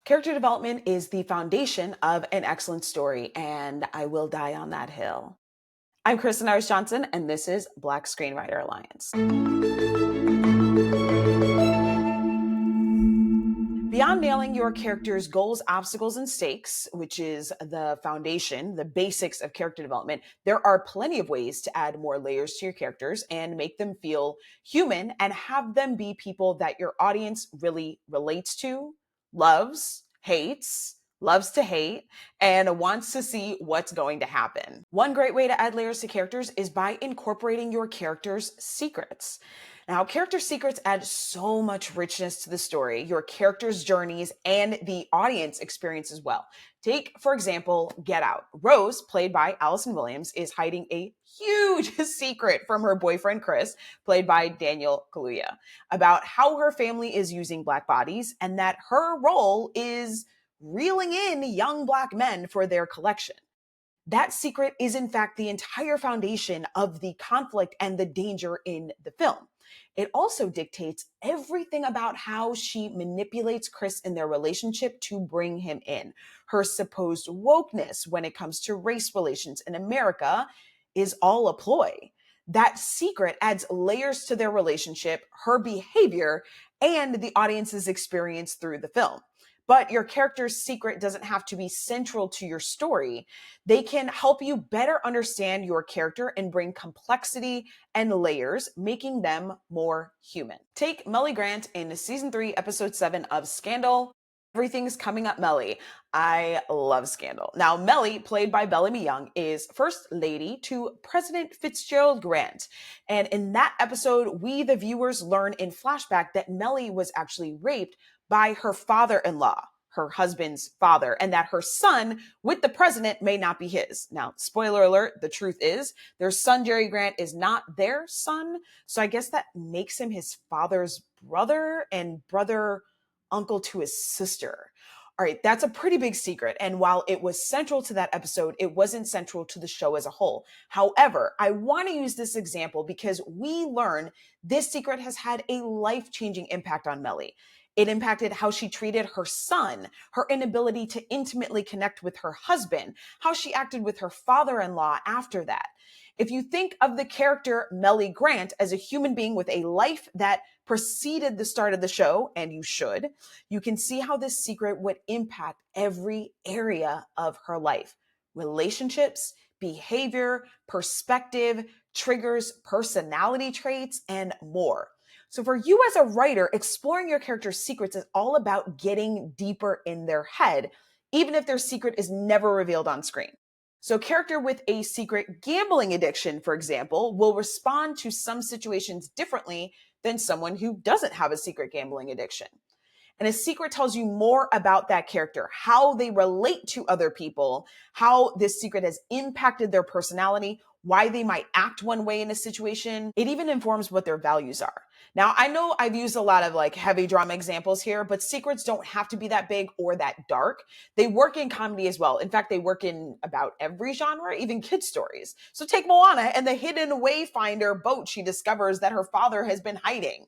Character development is the foundation of an excellent story, and I will die on that hill. I'm Kristen Iris Johnson, and this is Black Screenwriter Alliance. Beyond nailing your character's goals, obstacles, and stakes, which is the foundation, the basics of character development, there are plenty of ways to add more layers to your characters and make them feel human and have them be people that your audience really relates to, loves to hate, and wants to see what's going to happen. One great way to add layers to characters is by incorporating your character's secrets. Now, character secrets add so much richness to the story, your character's journeys, and the audience experience as well. Take, for example, Get Out. Rose, played by Allison Williams, is hiding a huge secret from her boyfriend, Chris, played by Daniel Kaluuya, about how her family is using Black bodies and that her role is reeling in young Black men for their collection. That secret is, in fact, the entire foundation of the conflict and the danger in the film. It also dictates everything about how she manipulates Chris in their relationship to bring him in. Her supposed wokeness when it comes to race relations in America is all a ploy. That secret adds layers to their relationship, her behavior, and the audience's experience through the film. But your character's secret doesn't have to be central to your story. They can help you better understand your character and bring complexity and layers, making them more human. Take Mellie Grant in season 3, episode 7 of Scandal. Everything's coming up Mellie. I love Scandal. Now, Mellie, played by Bellamy Young, is First Lady to President Fitzgerald Grant. And in that episode, we, the viewers, learn in flashback that Mellie was actually raped by her father-in-law, her husband's father, and that her son with the president may not be his. Now, spoiler alert, the truth is their son, Jerry Grant, is not their son. So I guess that makes him his father's brother and brother uncle to his sister. All right, that's a pretty big secret. And while it was central to that episode, it wasn't central to the show as a whole. However, I want to use this example because we learn this secret has had a life-changing impact on Mellie. It impacted how she treated her son, her inability to intimately connect with her husband, how she acted with her father-in-law after that. If you think of the character Mellie Grant as a human being with a life that preceded the start of the show, and you should, you can see how this secret would impact every area of her life. Relationships, behavior, perspective, triggers, personality traits, and more. So for you as a writer, exploring your character's secrets is all about getting deeper in their head, even if their secret is never revealed on screen. So a character with a secret gambling addiction, for example, will respond to some situations differently than someone who doesn't have a secret gambling addiction. And a secret tells you more about that character, how they relate to other people, how this secret has impacted their personality, why they might act one way in a situation. It even informs what their values are. Now, I know I've used a lot of heavy drama examples here, but secrets don't have to be that big or that dark. They work in comedy as well. In fact, they work in about every genre, even kids' stories. So take Moana and the hidden wayfinder boat she discovers that her father has been hiding.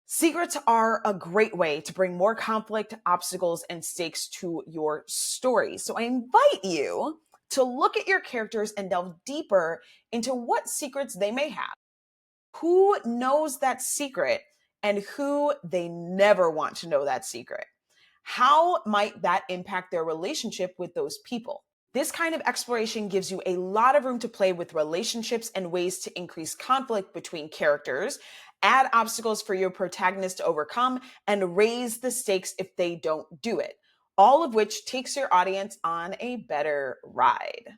Secrets are a great way to bring more conflict, obstacles, and stakes to your story. So I invite you to look at your characters and delve deeper into what secrets they may have, who knows that secret, and who they never want to know that secret. How might that impact their relationship with those people? This kind of exploration gives you a lot of room to play with relationships and ways to increase conflict between characters, add obstacles for your protagonist to overcome, and raise the stakes if they don't do it. All of which takes your audience on a better ride.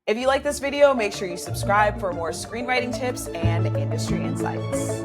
If you like this video, make sure you subscribe for more screenwriting tips and industry insights.